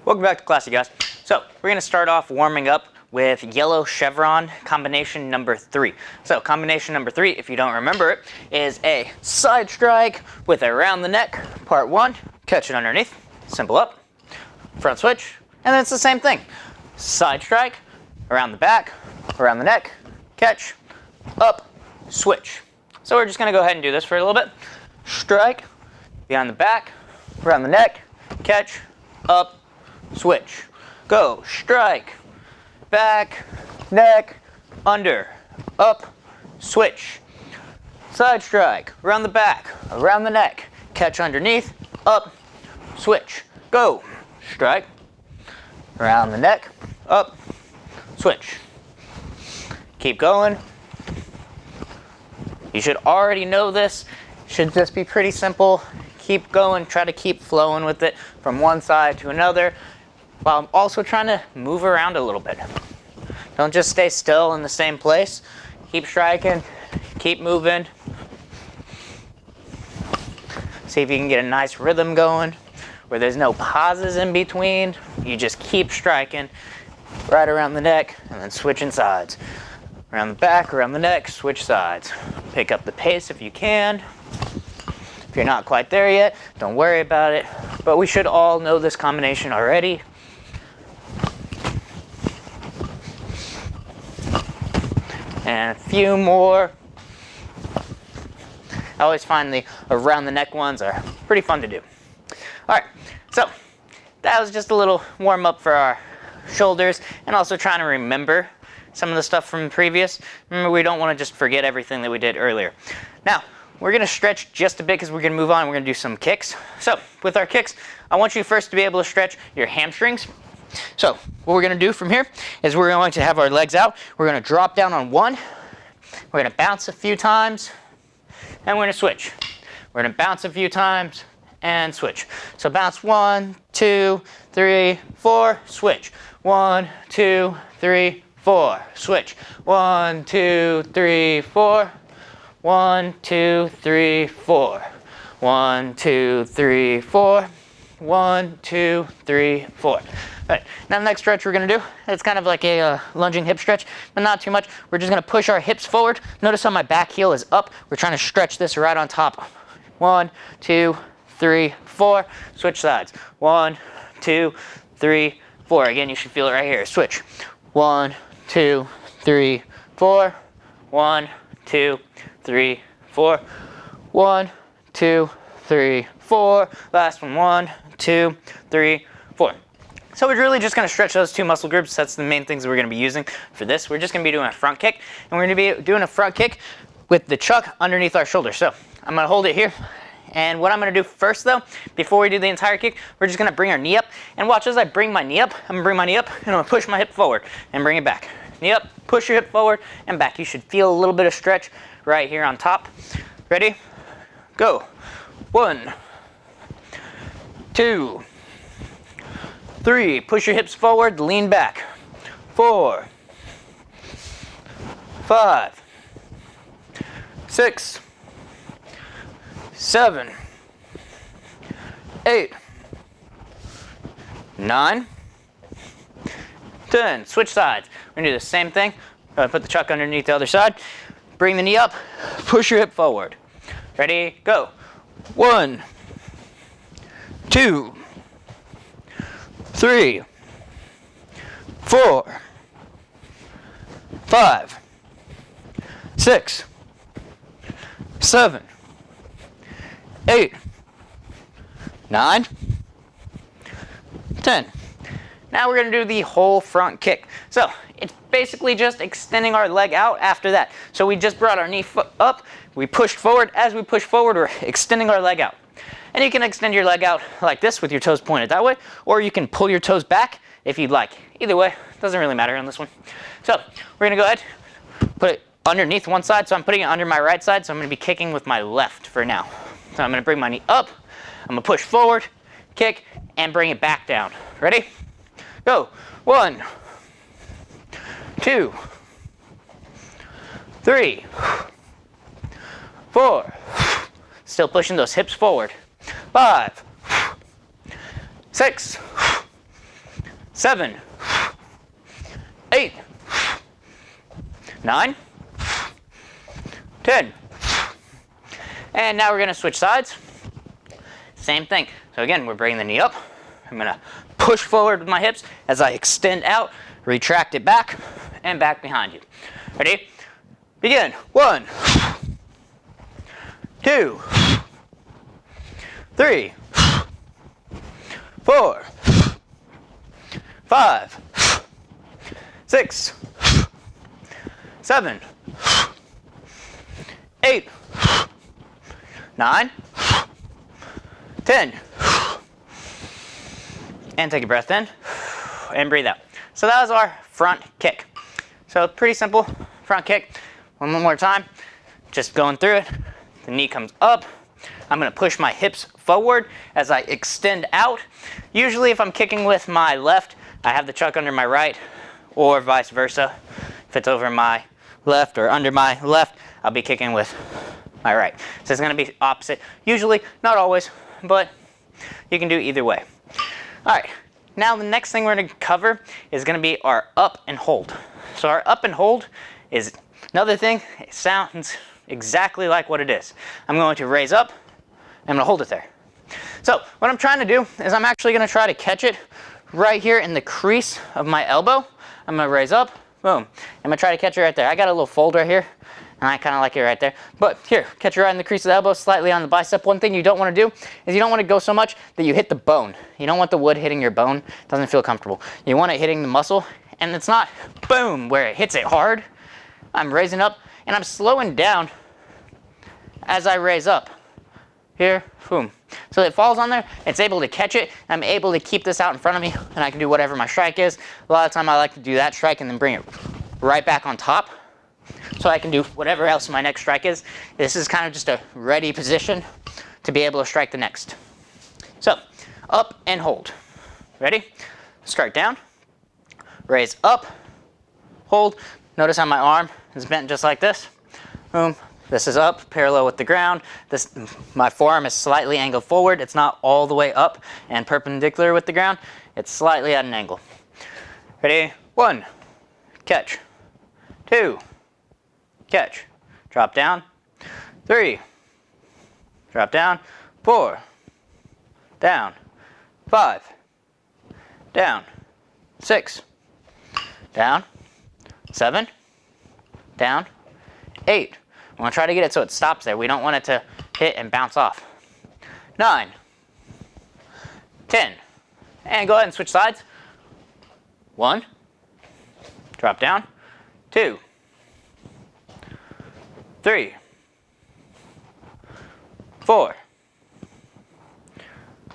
Welcome back to class, you guys. So we're going to start off warming up with yellow chevron combination number 3. So combination number 3, if you don't remember it, is a side strike with around the neck, part 1, catch it underneath, simple up, front switch, and then it's the same thing. Side strike, around the back, around the neck, catch, up, switch. So we're just going to go ahead and do this for a little bit. Strike, behind the back, around the neck, catch, up, switch. Go, strike, back, neck, under, up, switch. Side strike, around the back, around the neck, catch underneath, up, switch. Go, strike, around the neck, up, switch. Keep going. You should already know this. Should just be pretty simple. Keep going, try to keep flowing with it from one side to another, while I'm also trying to move around a little bit. Don't just stay still in the same place. Keep striking, keep moving. See if you can get a nice rhythm going where there's no pauses in between. You just keep striking right around the neck and then switching sides. Around the back, around the neck, switch sides. Pick up the pace if you can. If you're not quite there yet, don't worry about it. But we should all know this combination already. And a few more. I always find the around the neck ones are pretty fun to do. All right, so that was just a little warm up for our shoulders and also trying to remember some of the stuff from previous. Remember, we don't want to just forget everything that we did earlier. Now, we're going to stretch just a bit because we're going to move on. We're going to do some kicks. So with our kicks, I want you first to be able to stretch your hamstrings. So what we're going to do from here is we're going to have our legs out. We're going to drop down on one. We're going to bounce a few times, and we're going to switch. We're going to bounce a few times and switch. So bounce 1, 2, 3, 4, switch. 1, 2, 3, 4, switch. 1, 2, 3, 4. 1, 2, 3, 4. 1, 2, 3, 4. 1, 2, 3, 4. All right, now the next stretch we're going to do, it's kind of like a lunging hip stretch, but not too much. We're just going to push our hips forward. Notice how my back heel is up. We're trying to stretch this right on top. 1, 2, 3, 4. Switch sides. 1, 2, 3, 4. Again, you should feel it right here. Switch. 1, 2, 3, 4. 1, 2, 3, 4. 1, 2, 3, 4. Last one. 1, 2, 3, 4. So we're really just going to stretch those two muscle groups. That's the main things we're going to be using for this. We're just going to be doing a front kick, and we're going to be doing a front kick with the chuck underneath our shoulder. So I'm going to hold it here. And what I'm going to do first, though, before we do the entire kick, we're just going to bring our knee up. And watch as I bring my knee up. I'm going to bring my knee up, and I'm going to push my hip forward and bring it back. Knee up, push your hip forward and back. You should feel a little bit of stretch right here on top. Ready? Go. 1, 2, 3. Push your hips forward, lean back. 4, 5, 6, 7, 8, 9, 10. Switch sides. We're going to do the same thing. Put the chuck underneath the other side. Bring the knee up. Push your hip forward. Ready? Go. 1, 2, 3, 4, 5, 6, 7, 8, 9, 10. Now we're going to do the whole front kick. So it's basically just extending our leg out after that. So we just brought our knee up, we pushed forward. As we push forward, we're extending our leg out. And you can extend your leg out like this with your toes pointed that way, or you can pull your toes back if you'd like. Either way, doesn't really matter on this one. So we're going to go ahead, put it underneath one side. So I'm putting it under my right side, so I'm going to be kicking with my left for now. So I'm going to bring my knee up, I'm going to push forward, kick, and bring it back down. Ready? Go. 1, 2, 3, 4. Still pushing those hips forward. 5, 6, 7, 8, 9, 10. And now we're going to switch sides. Same thing. So again, we're bringing the knee up. I'm going to push forward with my hips as I extend out, retract it back, and back behind you. Ready? Begin. 1, 2, 3, 4, 5, 6, 7, 8, 9, 10. And take a breath in and breathe out. So that was our front kick. So pretty simple front kick. One more time. Just going through it. The knee comes up. I'm going to push my hips forward as I extend out. Usually if I'm kicking with my left, I have the chuck under my right, or vice versa. If it's over my left or under my left, I'll be kicking with my right. So it's going to be opposite. Usually, not always, but you can do either way. All right, now the next thing we're going to cover is going to be our up and hold. So our up and hold is another thing. It sounds exactly like what it is. I'm going to raise up. I'm going to hold it there. So what I'm trying to do is I'm actually going to try to catch it right here in the crease of my elbow. I'm going to raise up. Boom. I'm going to try to catch it right there. I got a little fold right here, and I kind of like it right there. But here, catch it right in the crease of the elbow, slightly on the bicep. One thing you don't want to do is you don't want to go so much that you hit the bone. You don't want the wood hitting your bone. It doesn't feel comfortable. You want it hitting the muscle, and it's not boom where it hits it hard. I'm raising up, and I'm slowing down as I raise up. Here, boom. So it falls on there, it's able to catch it. I'm able to keep this out in front of me, and I can do whatever my strike is. A lot of time I like to do that strike and then bring it right back on top, so I can do whatever else my next strike is. This is kind of just a ready position to be able to strike the next. So, up and hold. Ready? Strike down, raise up, hold. Notice how my arm is bent just like this. Boom. This is up, parallel with the ground. My forearm is slightly angled forward. It's not all the way up and perpendicular with the ground. It's slightly at an angle. Ready? 1, catch. 2, catch. Drop down. 3, drop down. 4, down. 5, down. 6, down. 7, down. 8. I want to try to get it so it stops there. We don't want it to hit and bounce off. 9, 10, and go ahead and switch sides. 1, drop down. 2, 3, 4,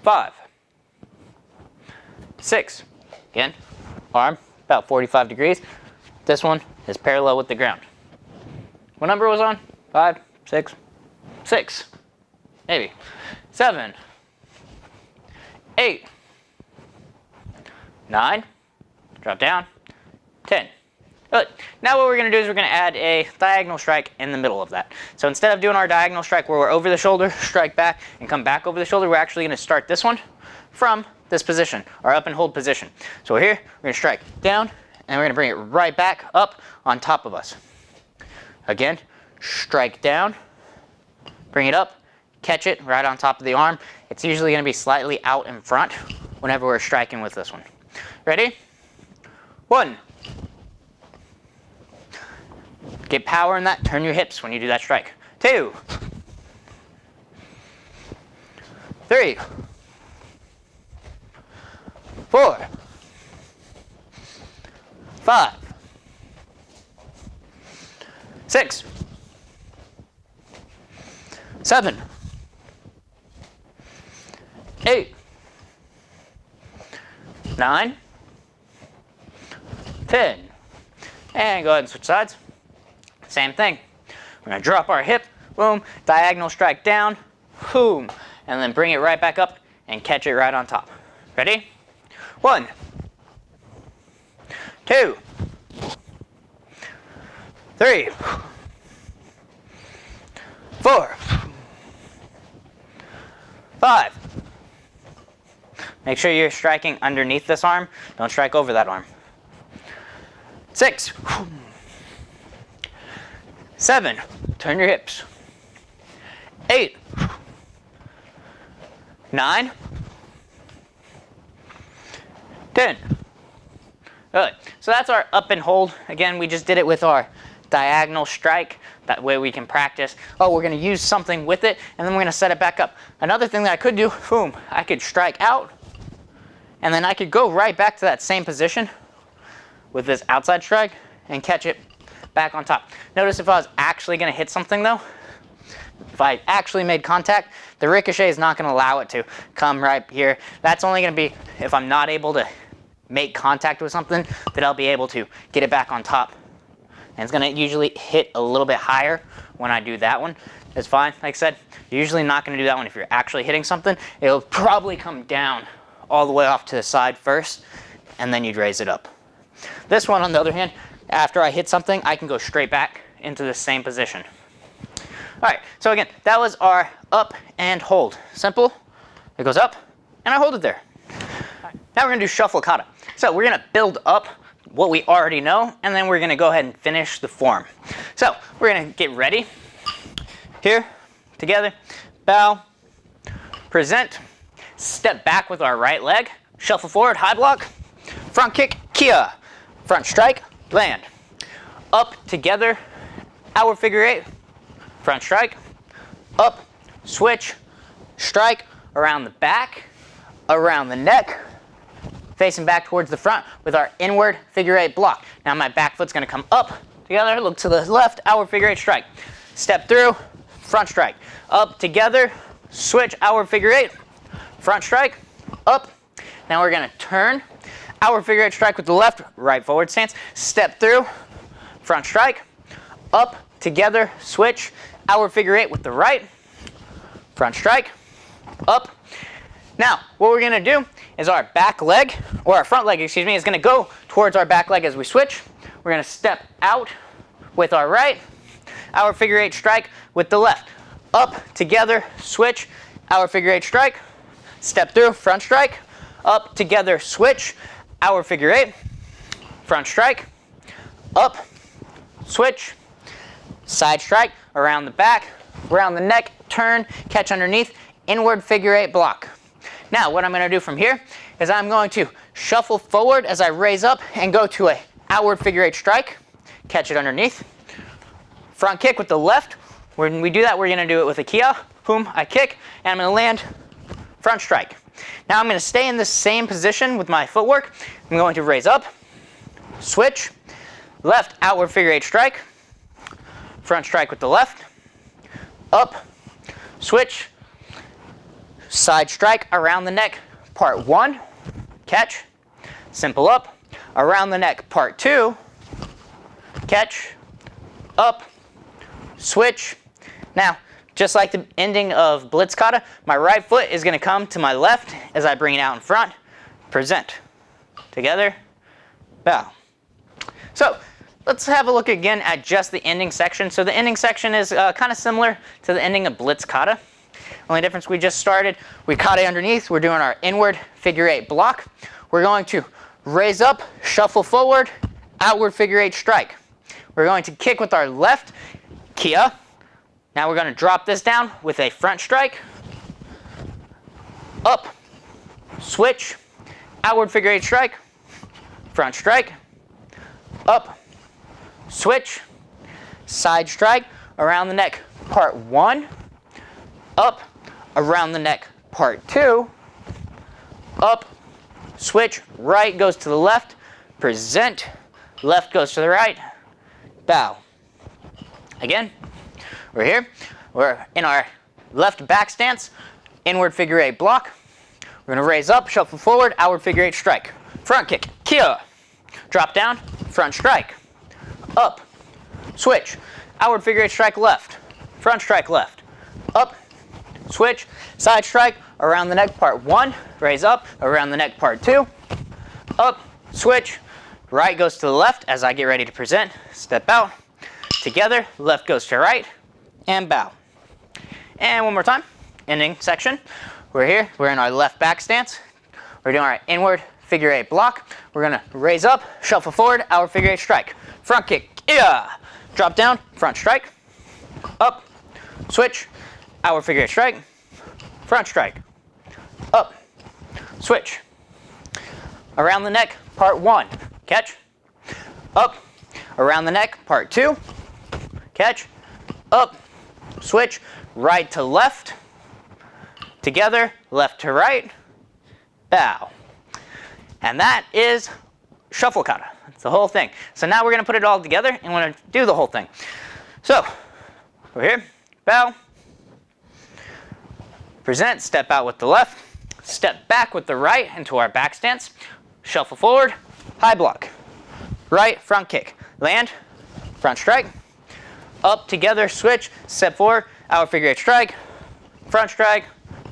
5, 6. Again, arm about 45 degrees. This one is parallel with the ground. What number was on? 5, 6, 6, maybe. 7, 8, 9, drop down, 10. Good. Now what we're going to do is we're going to add a diagonal strike in the middle of that. So instead of doing our diagonal strike where we're over the shoulder, strike back, and come back over the shoulder, we're actually going to start this one from this position, our up and hold position. So here, we're going to strike down, and we're going to bring it right back up on top of us. Again, strike down, bring it up, catch it right on top of the arm. It's usually going to be slightly out in front whenever we're striking with this one. Ready? 1. Get power in that. Turn your hips when you do that strike. 2. 3. 4. 5. 6. 7. 8. 9. 10. And go ahead and switch sides. Same thing. We're going to drop our hip, boom, diagonal strike down, boom, and then bring it right back up and catch it right on top. Ready? 1. 2. 3. 4. 5. Make sure you're striking underneath this arm. Don't strike over that arm. 6. 7. Turn your hips. 8. 9. 10. Good. So that's our up and hold. Again, we just did it with our diagonal strike. That way we can practice. Oh, we're going to use something with it, and then we're going to set it back up. Another thing that I could do, boom, I could strike out, and then I could go right back to that same position with this outside strike and catch it back on top. Notice if I was actually going to hit something though, if I actually made contact, the ricochet is not going to allow it to come right here. That's only going to be if I'm not able to make contact with something, that I'll be able to get it back on top. And it's going to usually hit a little bit higher when I do that one. It's fine. Like I said, you're usually not going to do that one if you're actually hitting something. It'll probably come down all the way off to the side first, and then you'd raise it up. This one, on the other hand, after I hit something, I can go straight back into the same position. All right, so again, that was our up and hold. Simple. It goes up, and I hold it there. All right, now we're going to do shuffle kata. So we're going to build up what we already know, and then we're going to go ahead and finish the form. So we're going to get ready. Here, together, bow, present, step back with our right leg, shuffle forward, high block, front kick, kia, front strike, land. Up, together, our figure 8, front strike, up, switch, strike, around the back, around the neck, facing back towards the front with our inward figure 8 block. Now my back foot's going to come up, together, look to the left, our figure 8 strike. Step through, front strike, up, together, switch, our figure 8, front strike, up. Now we're going to turn our figure 8 strike with the left, right forward stance, step through, front strike, up, together, switch, our figure 8 with the right, front strike, up. Now, what we're going to do is our back leg, or our front leg, excuse me, is going to go towards our back leg as we switch. We're going to step out with our right, our figure 8 strike with the left. Up, together, switch, our figure 8 strike, step through, front strike, up, together, switch, our figure 8, front strike, up, switch, side strike, around the back, around the neck, turn, catch underneath, inward figure 8 block. Now, what I'm going to do from here is I'm going to shuffle forward as I raise up and go to a outward figure 8 strike, catch it underneath, front kick with the left. When we do that, we're going to do it with a kia, boom, I kick, and I'm going to land front strike. Now I'm going to stay in the same position with my footwork. I'm going to raise up, switch, left outward figure 8 strike, front strike with the left, up, switch, side strike around the neck, part 1, catch, simple up, around the neck, part 2, catch, up, switch. Now, just like the ending of blitz kata, my right foot is going to come to my left as I bring it out in front, present, together, bow. So let's have a look again at just the ending section. So the ending section is kind of similar to the ending of blitz kata. Only difference, we just started, we kata underneath, we're doing our inward figure 8 block. We're going to raise up, shuffle forward, outward figure 8 strike. We're going to kick with our left, kia. Now we're going to drop this down with a front strike, up, switch, outward figure 8 strike, front strike, up, switch, side strike, around the neck, part 1, up, around the neck, part 2, up, switch, right goes to the left, present, left goes to the right, bow. Again, we're here, we're in our left back stance, inward figure 8 block. We're going to raise up, shuffle forward, outward figure 8 strike, front kick, kia, drop down, front strike, up, switch, outward figure 8 strike left, front strike left, up, switch, side strike, around the neck, part 1, raise up, around the neck, part 2, up, switch, right goes to the left as I get ready to present, step out, together, left goes to right, and bow. And one more time, ending section. We're here, we're in our left back stance. we're doing our inward figure 8 block. We're gonna raise up, shuffle forward, our figure 8 strike. Front kick, yeah. Drop down, front strike. Up, switch, our figure 8 strike. Front strike. Up, switch. Around the neck, part 1, catch. Up, around the neck, part 2, catch. Up, switch, right to left. Together, left to right, bow. And that is shuffle kata. That's the whole thing. So now we're going to put it all together and we're going to do the whole thing. So, we're here, bow, present, step out with the left, step back with the right into our back stance, shuffle forward, high block, right, front kick, land, front strike, up, together, switch, step forward, our figure 8 strike, front strike,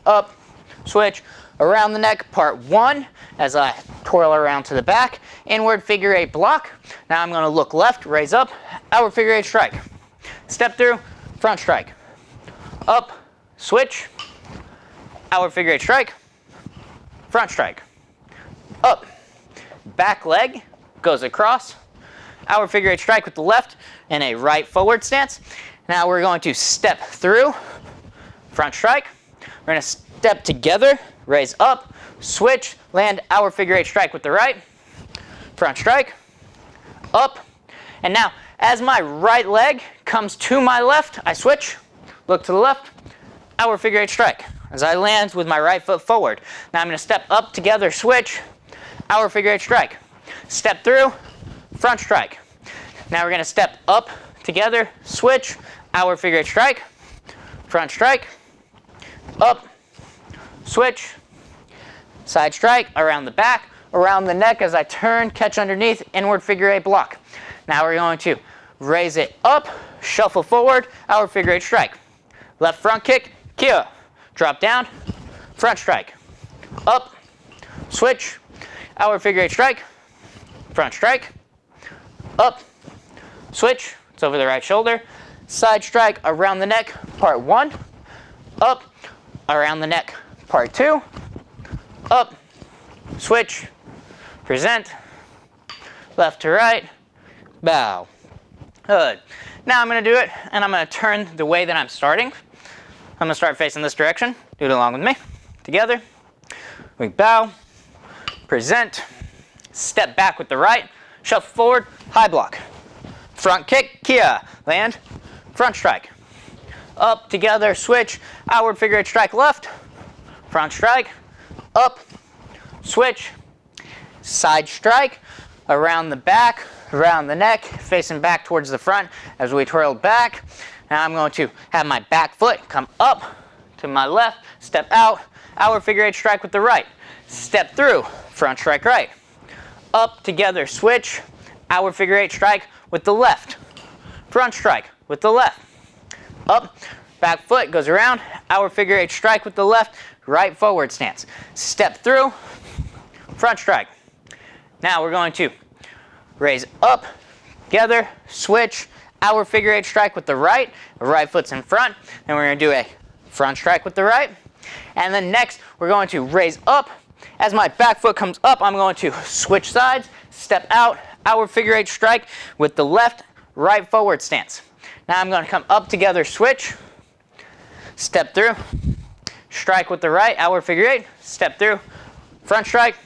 up, switch, around the neck, part 1, as I twirl around to the back, inward figure 8 block. Now I'm going to look left, raise up, our figure 8 strike, step through, front strike, up, switch, our figure 8 strike, front strike, up, back leg goes across, our figure 8 strike with the left in a right forward stance. Now we're going to step through, front strike. We're going to step together, raise up, switch, land our figure 8 strike with the right, front strike, up. And now as my right leg comes to my left, I switch, look to the left, our figure 8 strike. As I land with my right foot forward. Now I'm going to step up, together, switch, our figure 8 strike. Step through, front strike. Now we're going to step up, together, switch, our figure 8 strike, front strike, up, switch, side strike, around the back, around the neck as I turn, catch underneath, inward figure 8 block. Now we're going to raise it up, shuffle forward, our figure 8 strike. Left front kick, kia. Drop down, front strike, up, switch, our figure 8 strike, front strike, up, switch, it's over the right shoulder, side strike around the neck, part 1, up, around the neck, part 2, up, switch, present, left to right, bow. Good. Now I'm going to do it, and I'm going to turn the way that I'm starting. I'm going to start facing this direction. Do it along with me. Together. We bow, present, step back with the right, shuffle forward, high block. Front kick, kia, land, front strike. Up, together, switch, outward figure 8 strike left, front strike, up, switch, side strike, around the back, around the neck, facing back towards the front as we twirl back. Now I'm going to have my back foot come up to my left, step out, outward figure 8 strike with the right, step through, front strike right, up, together, switch, outward figure 8 strike with the left, front strike with the left, up, back foot goes around, outward figure 8 strike with the left, right forward stance, step through, front strike. Now we're going to raise up, together, switch, outward figure 8 strike with the right foot's in front, and we're going to do a front strike with the right. And then next, we're going to raise up. As my back foot comes up, I'm going to switch sides, step out, outward figure 8 strike with the left, right forward stance. Now I'm going to come up, together, switch, step through, strike with the right, outward figure 8, step through, front strike,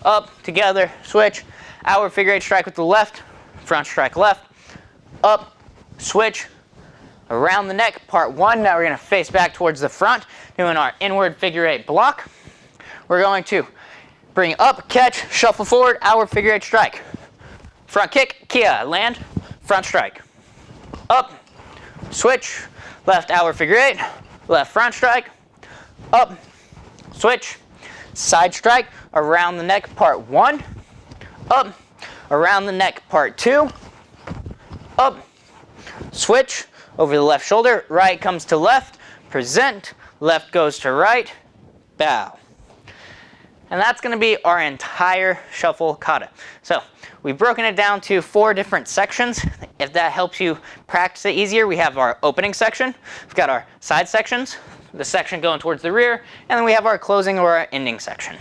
up, together, switch, outward figure 8 strike with the left, front strike left, up, switch, around the neck, part 1. Now we're going to face back towards the front, doing our inward figure 8 block. We're going to bring up, catch, shuffle forward, outward figure 8 strike. Front kick, kia, land, front strike. Up, switch, left outward figure 8, left front strike, up, switch, side strike, around the neck, part 1, up, around the neck, part 2, up, switch, over the left shoulder, right comes to left, present, left goes to right, bow. And that's going to be our entire shuffle kata. So we've broken it down to 4 different sections. If that helps you practice it easier, we have our opening section, we've got our side sections, the section going towards the rear, and then we have our closing or our ending section.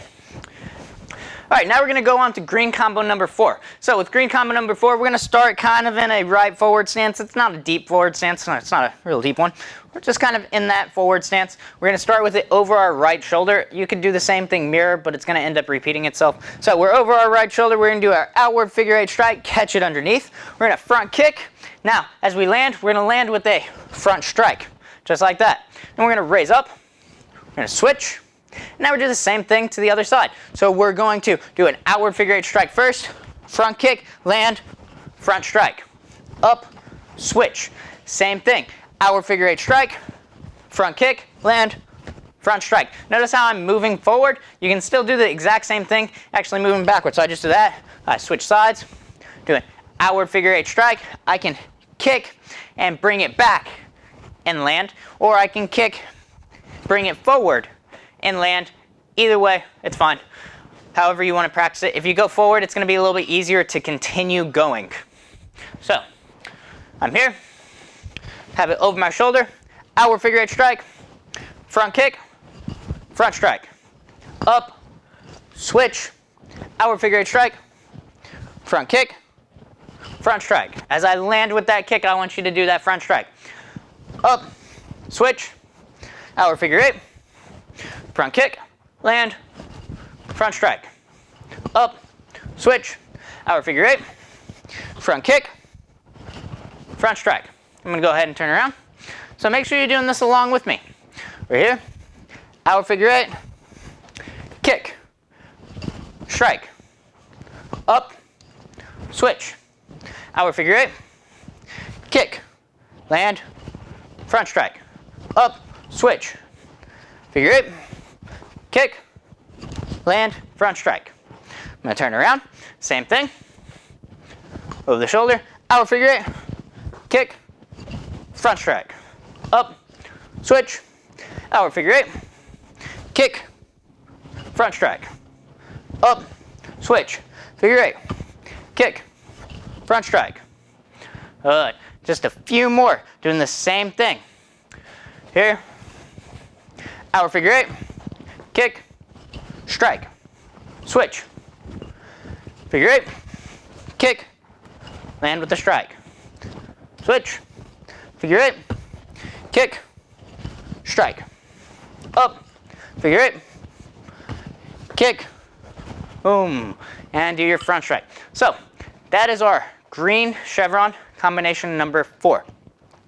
All right, now we're gonna go on to green combo number 4. So with green combo number 4, we're gonna start kind of in a right forward stance. It's not a deep forward stance, it's not a real deep one. We're just kind of in that forward stance. We're gonna start with it over our right shoulder. You could do the same thing mirror, but it's gonna end up repeating itself. So we're over our right shoulder, we're gonna do our outward figure 8 strike, catch it underneath. We're gonna front kick. Now, as we land, we're gonna land with a front strike, just like that. And we're gonna raise up, we're gonna switch. Now we do the same thing to the other side. So we're going to do an outward figure 8 strike first, front kick, land, front strike, up, switch. Same thing, outward figure 8 strike, front kick, land, front strike. Notice how I'm moving forward. You can still do the exact same thing, actually moving backwards. So I just do that, I switch sides, do an outward figure 8 strike. I can kick and bring it back and land, or I can kick, bring it forward and land. Either way, it's fine. However you want to practice it. If you go forward, it's going to be a little bit easier to continue going. So, I'm here, have it over my shoulder, outward figure 8 strike, front kick, front strike, up, switch, outward figure 8 strike, front kick, front strike. As I land with that kick, I want you to do that front strike. Up, switch, outward figure 8, front kick, land, front strike, up, switch, outward figure 8, front kick, front strike. I'm gonna go ahead and turn around. So make sure you're doing this along with me. We're here, outward figure 8, kick, strike, up, switch, outward figure 8, kick, land, front strike, up, switch, figure 8, kick, land, front strike. I'm going to turn around, same thing, over the shoulder, outward figure 8, kick, front strike, up, switch, outward figure 8, kick, front strike, up, switch, figure 8, kick, front strike. Good. Just a few more, doing the same thing. Here, outward figure 8, kick, strike, switch, figure 8, kick, land with the strike, switch, figure 8, kick, strike, up, figure 8, kick, boom, and do your front strike. So that is our green chevron combination number 4.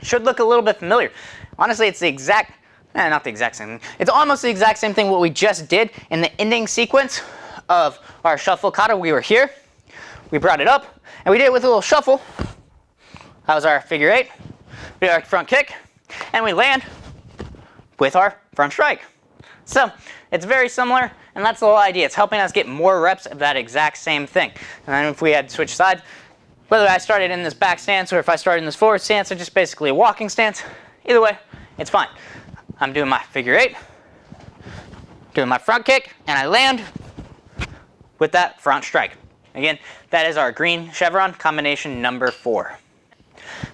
Should look a little bit familiar. Honestly, it's the exact, not the exact same thing. It's almost the exact same thing what we just did in the ending sequence of our shuffle kata. We were here, we brought it up, and we did it with a little shuffle. That was our figure 8. We did our front kick, and we land with our front strike. So it's very similar, and that's the whole idea. It's helping us get more reps of that exact same thing. And then if we had switched sides, whether I started in this back stance or if I started in this forward stance or just basically a walking stance, either way, it's fine. I'm doing my figure 8, doing my front kick, and I land with that front strike. Again, that is our green chevron combination number 4.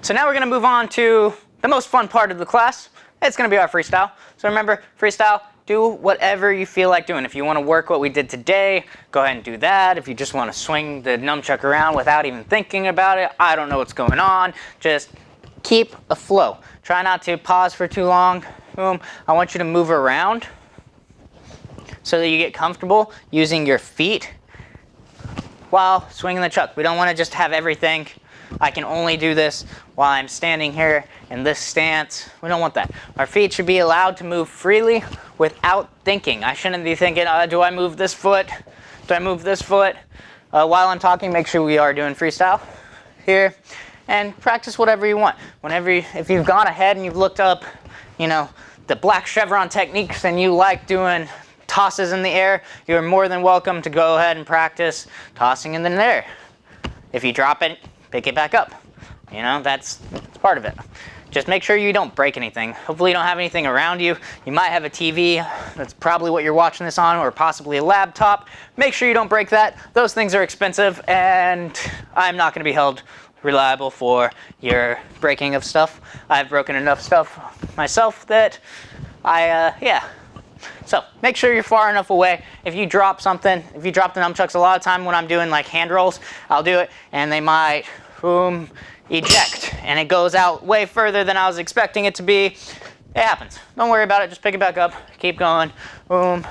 So now we're going to move on to the most fun part of the class. It's going to be our freestyle. So remember, freestyle, do whatever you feel like doing. If you want to work what we did today, go ahead and do that. If you just want to swing the nunchuck around without even thinking about it, I don't know what's going on, just keep a flow. Try not to pause for too long. Boom. I want you to move around so that you get comfortable using your feet while swinging the chuck. We don't want to just have everything. I can only do this while I'm standing here in this stance. We don't want that. Our feet should be allowed to move freely without thinking. I shouldn't be thinking, do I move this foot? Do I move this foot? While I'm talking, make sure we are doing freestyle here. And practice whatever you want. If you've gone ahead and you've looked up, the black chevron techniques and you like doing tosses in the air, you're more than welcome to go ahead and practice tossing in the air. If you drop it, pick it back up. That's part of it. Just make sure you don't break anything. Hopefully you don't have anything around you. You might have a TV. That's probably what you're watching this on, or possibly a laptop. Make sure you don't break that. Those things are expensive, and I'm not going to be held reliable for your breaking of stuff. I've broken enough stuff myself that So make sure you're far enough away. If you drop something, if you drop the nunchucks, a lot of time when I'm doing like hand rolls, I'll do it and they might, boom, eject. And it goes out way further than I was expecting it to be. It happens. Don't worry about it. Just pick it back up. Keep going. Boom.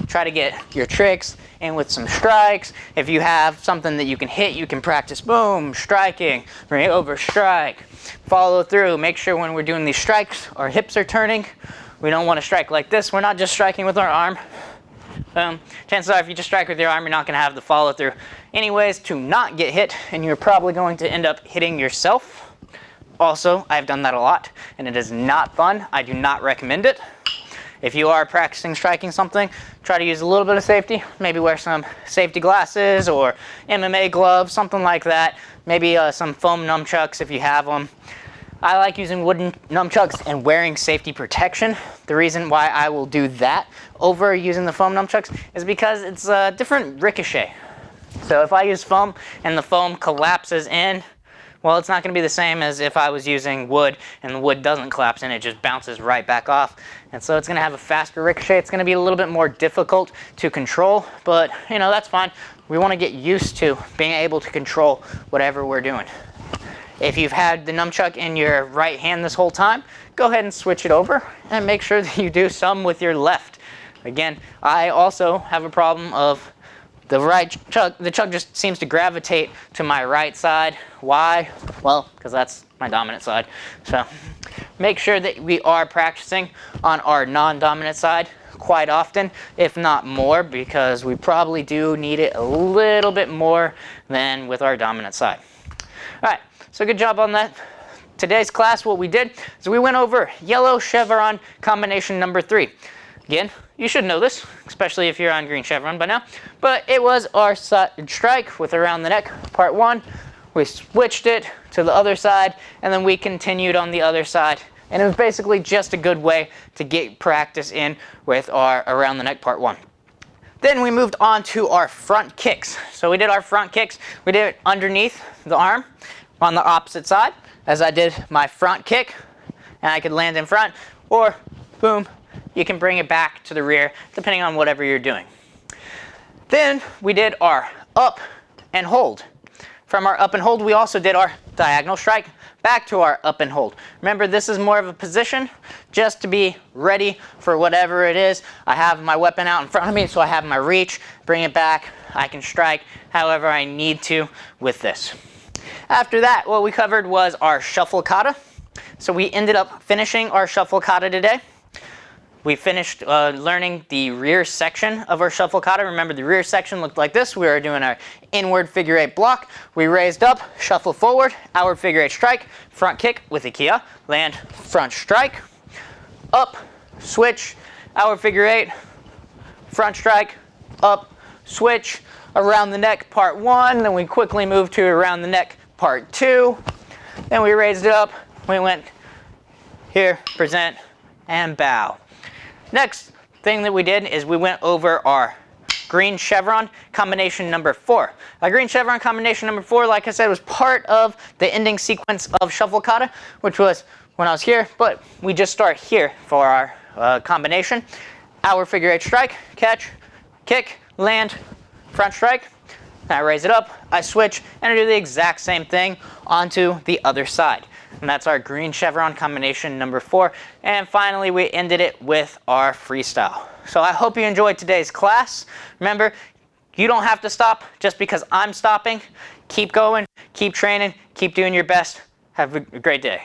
Try to get your tricks in with some strikes. If you have something that you can hit, you can practice, boom, striking, bring it over, strike. Follow through. Make sure when we're doing these strikes, our hips are turning. We don't want to strike like this. We're not just striking with our arm. Chances are if you just strike with your arm, you're not going to have the follow through. Anyways, to not get hit, and you're probably going to end up hitting yourself. Also, I've done that a lot, and it is not fun. I do not recommend it. If you are practicing striking something, try to use a little bit of safety. Maybe wear some safety glasses or MMA gloves, something like that. Maybe some foam nunchucks if you have them. I like using wooden nunchucks and wearing safety protection. The reason why I will do that over using the foam nunchucks is because it's a different ricochet. So if I use foam and the foam collapses in, well, it's not going to be the same as if I was using wood and the wood doesn't collapse in, it just bounces right back off. And so it's going to have a faster ricochet. It's going to be a little bit more difficult to control, but you know, that's fine. We want to get used to being able to control whatever we're doing. If you've had the nunchuck in your right hand this whole time, go ahead and switch it over and make sure that you do some with your left. Again, I also have a problem of the right chuck. The chuck just seems to gravitate to my right side. Why? Well, because that's my dominant side. So make sure that we are practicing on our non-dominant side quite often, if not more, because we probably do need it a little bit more than with our dominant side. All right, so good job on that. Today's class, what we did is we went over yellow chevron combination number 3. Again, you should know this, especially if you're on Green Chevron by now, but it was our strike with around the neck, part 1. We switched it to the other side, and then we continued on the other side. And it was basically just a good way to get practice in with our around the neck, part 1. Then we moved on to our front kicks. So we did our front kicks. We did it underneath the arm on the opposite side, as I did my front kick, and I could land in front, or boom, you can bring it back to the rear, depending on whatever you're doing. Then we did our up and hold. From our up and hold, we also did our diagonal strike back to our up and hold. Remember, this is more of a position just to be ready for whatever it is. I have my weapon out in front of me, so I have my reach, bring it back. I can strike however I need to with this. After that, what we covered was our shuffle kata. So we ended up finishing our shuffle kata today. We finished learning the rear section of our shuffle kata. Remember, the rear section looked like this. We were doing our inward figure 8 block. We raised up, shuffle forward, outward figure 8 strike, front kick with a kia, land, front strike, up, switch, outward figure 8, front strike, up, switch, around the neck, part 1. Then we quickly moved to around the neck, part 2. Then we raised it up. We went here, present, and bow. Next thing that we did is we went over our green chevron combination number 4. Our green chevron combination number 4, like I said, was part of the ending sequence of shuffle kata, which was when I was here, but we just start here for our combination. Outward figure 8 strike, catch, kick, land, front strike. I raise it up, I switch, and I do the exact same thing onto the other side. And that's our green chevron combination number 4. And finally, we ended it with our freestyle. So I hope you enjoyed today's class. Remember, you don't have to stop just because I'm stopping. Keep going, keep training, keep doing your best. Have a great day.